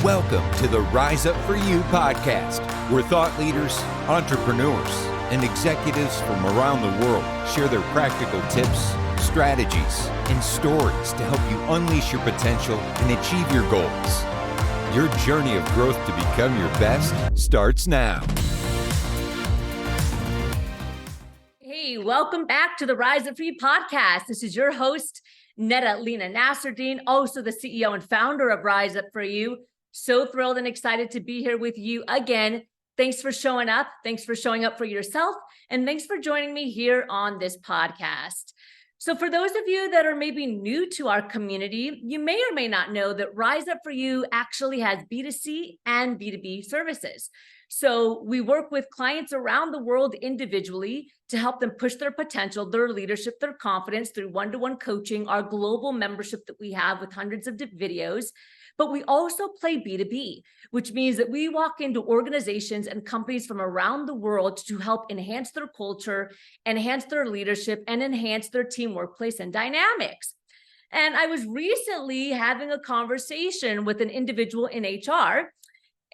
Welcome to the Rise Up For You podcast, where thought leaders, entrepreneurs, and executives from around the world share their practical tips, strategies, and stories to help you unleash your potential and achieve your goals. Your journey of growth to become your best starts now. Hey, welcome back to the Rise Up For You podcast. This is your host, Nasserdeen, also the CEO and founder of Rise Up For You. So thrilled and excited to be here with you again. Thanks for showing up. Thanks for showing up for yourself. And thanks for joining me here on this podcast. So for those of you that are maybe new to our community, you may or may not know that Rise Up For You actually has B2C and B2B services. So we work with clients around the world individually to help them push their potential, their leadership, their confidence through one-to-one coaching, our global membership that we have with hundreds of videos. But we also play B2B, which means that we walk into organizations and companies from around the world to help enhance their culture, enhance their leadership, and enhance their team workplace and dynamics. And I was recently having a conversation with an individual in HR,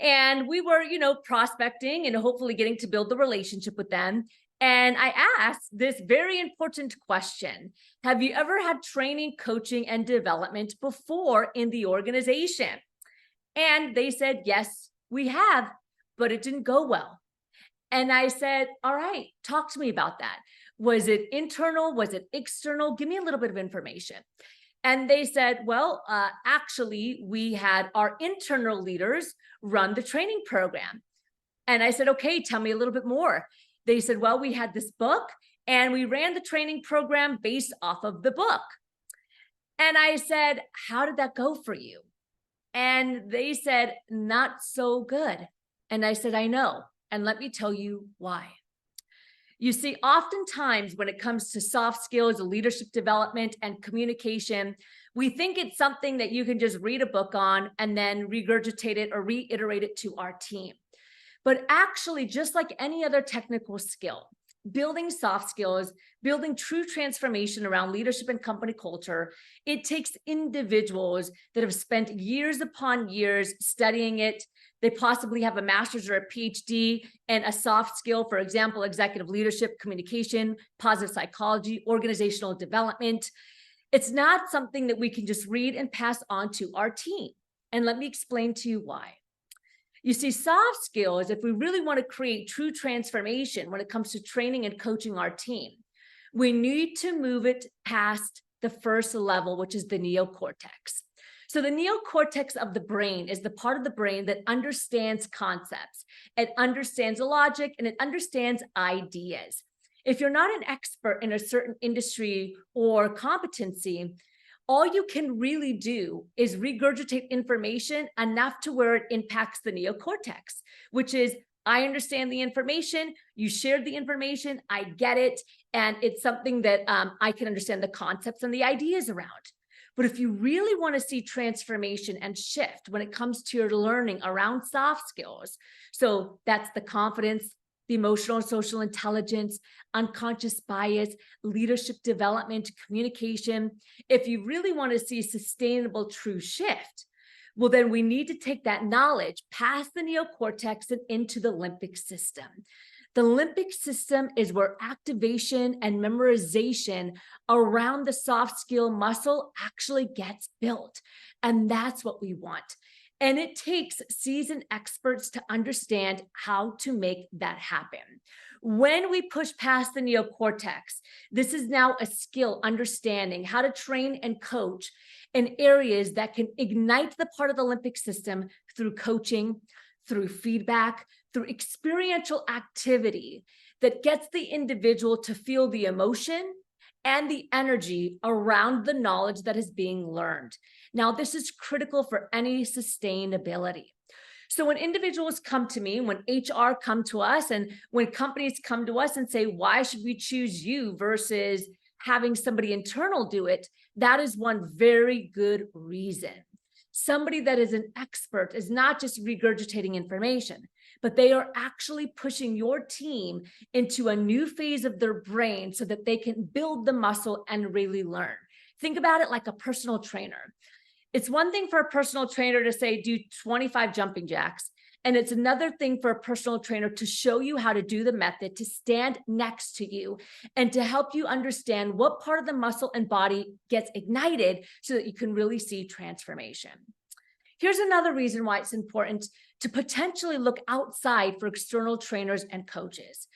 and we were, prospecting and hopefully getting to build the relationship with them. And I asked this very important question. Have you ever had training, coaching, and development before in the organization? And they said, yes, we have, but it didn't go well. And I said, all right, talk to me about that. Was it internal? Was it external? Give me a little bit of information. And they said, well, actually, we had our internal leaders run the training program. And I said, okay, tell me a little bit more. They said, well, we had this book and we ran the training program based off of the book. And I said, how did that go for you? And they said, not so good. And I said, I know. And let me tell you why. You see, oftentimes when it comes to soft skills, leadership development, and communication, we think it's something that you can just read a book on and then regurgitate it or reiterate it to our team. But actually, just like any other technical skill, building soft skills, building true transformation around leadership and company culture, it takes individuals that have spent years upon years studying it. They possibly have a master's or a PhD in a soft skill, for example, executive leadership, communication, positive psychology, organizational development. It's not something that we can just read and pass on to our team. And let me explain to you why. You see, soft skills, if we really want to create true transformation when it comes to training and coaching our team, we need to move it past the first level, which is the neocortex. So the neocortex of the brain is the part of the brain that understands concepts. It understands logic and it understands ideas. If you're not an expert in a certain industry or competency, all you can really do is regurgitate information enough to where it impacts the neocortex, which is, I understand the information, you shared the information, I get it, and it's something that I can understand the concepts and the ideas around. But if you really want to see transformation and shift when it comes to your learning around soft skills, so that's the confidence, the emotional and social intelligence, unconscious bias, leadership development, communication. If you really want to see sustainable true shift, well, then we need to take that knowledge past the neocortex and into the limbic system. The limbic system is where activation and memorization around the soft skill muscle actually gets built. And that's what we want. And it takes seasoned experts to understand how to make that happen. When we push past the neocortex, this is now a skill, understanding how to train and coach in areas that can ignite the part of the limbic system through coaching, through feedback, through experiential activity that gets the individual to feel the emotion and the energy around the knowledge that is being learned. Now, this is critical for any sustainability. So when individuals come to me, when HR come to us, and when companies come to us and say, why should we choose you versus having somebody internal do it? That is one very good reason. Somebody that is an expert is not just regurgitating information, but they are actually pushing your team into a new phase of their brain so that they can build the muscle and really learn. Think about it like a personal trainer. It's one thing for a personal trainer to say, do 25 jumping jacks. And it's another thing for a personal trainer to show you how to do the method, to stand next to you and to help you understand what part of the muscle and body gets ignited so that you can really see transformation. Here's another reason why it's important to potentially look outside for external trainers and coaches.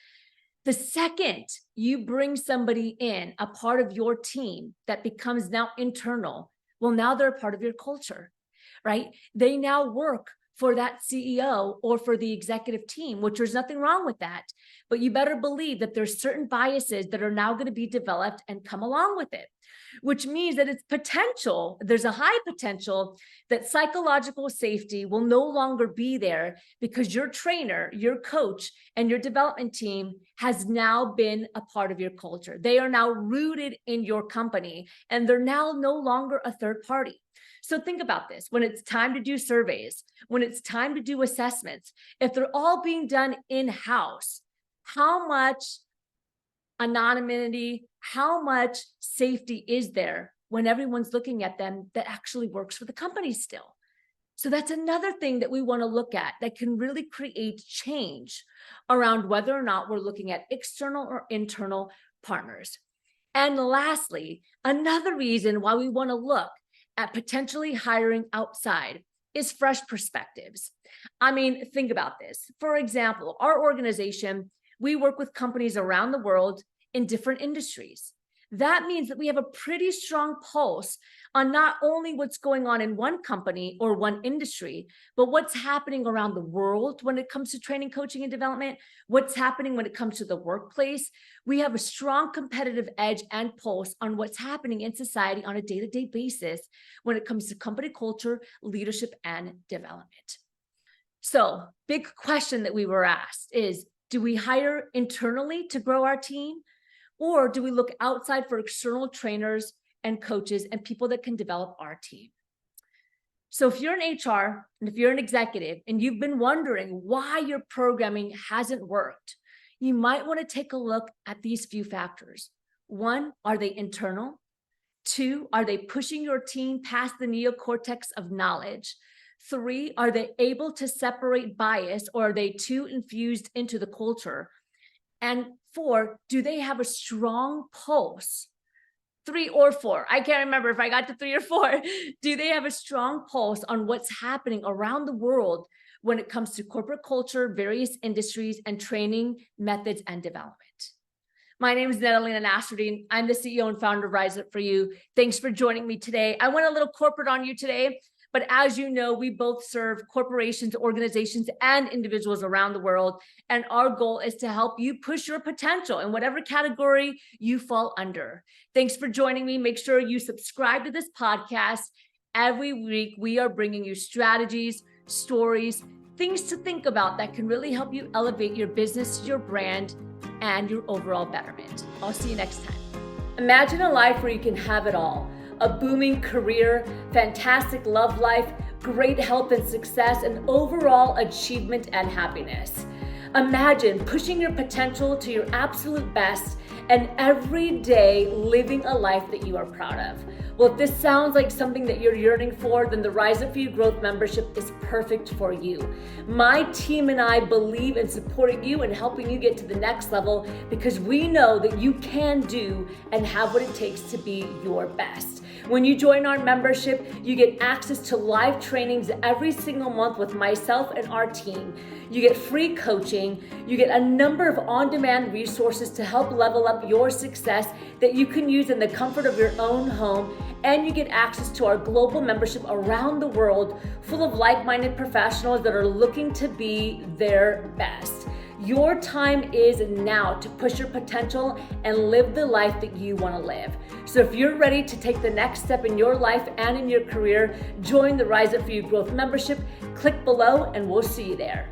The second you bring somebody in, a part of your team that becomes now internal, well, now they're a part of your culture, right? They now work for that CEO or for the executive team, which there's nothing wrong with that. But you better believe that there's certain biases that are now going to be developed and come along with it, which means that it's potential, there's a high potential that psychological safety will no longer be there because your trainer, your coach, and your development team has now been a part of your culture. They are now rooted in your company, and they're now no longer a third party. So think about this. When it's time to do surveys, when it's time to do assessments, if they're all being done in-house, how much anonymity, how much safety is there when everyone's looking at them that actually works for the company still? So that's another thing that we want to look at that can really create change around whether or not we're looking at external or internal partners. And lastly, another reason why we want to look at potentially hiring outside is fresh perspectives. I mean, think about this. For example, our organization, we work with companies around the world in different industries. That means that we have a pretty strong pulse on not only what's going on in one company or one industry, but what's happening around the world when it comes to training, coaching, and development, what's happening when it comes to the workplace. We have a strong competitive edge and pulse on what's happening in society on a day-to-day basis when it comes to company culture, leadership, and development. So, big question that we were asked is, do we hire internally to grow our team? Or do we look outside for external trainers and coaches and people that can develop our team? So if you're in HR and if you're an executive and you've been wondering why your programming hasn't worked, you might want to take a look at these few factors. 1, are they internal? 2, are they pushing your team past the neocortex of knowledge? 3, are they able to separate bias, or are they too infused into the culture? And 4, do they have a strong pulse? 3 or 4, I can't remember if I got to 3 or 4. Do they have a strong pulse on what's happening around the world when it comes to corporate culture, various industries, and training methods and development? My name is Nasserdeen. I'm the CEO and founder of Rise Up For You. Thanks for joining me today. I went a little corporate on you today, but as you know, we both serve corporations, organizations, and individuals around the world. And our goal is to help you push your potential in whatever category you fall under. Thanks for joining me. Make sure you subscribe to this podcast. Every week, we are bringing you strategies, stories, things to think about that can really help you elevate your business, your brand, and your overall betterment. I'll see you next time. Imagine a life where you can have it all. A booming career, fantastic love life, great health and success, and overall achievement and happiness. Imagine pushing your potential to your absolute best and every day living a life that you are proud of. Well, if this sounds like something that you're yearning for, then the Rise Up For You Growth membership is perfect for you. My team and I believe in supporting you and helping you get to the next level because we know that you can do and have what it takes to be your best. When you join our membership, you get access to live trainings every single month with myself and our team. You get free coaching. You get a number of on-demand resources to help level up your success that you can use in the comfort of your own home. And you get access to our global membership around the world full of like-minded professionals that are looking to be their best. Your time is now to push your potential and live the life that you want to live. So if you're ready to take the next step in your life and in your career, join the Rise Up For You Growth membership. Click below and we'll see you there.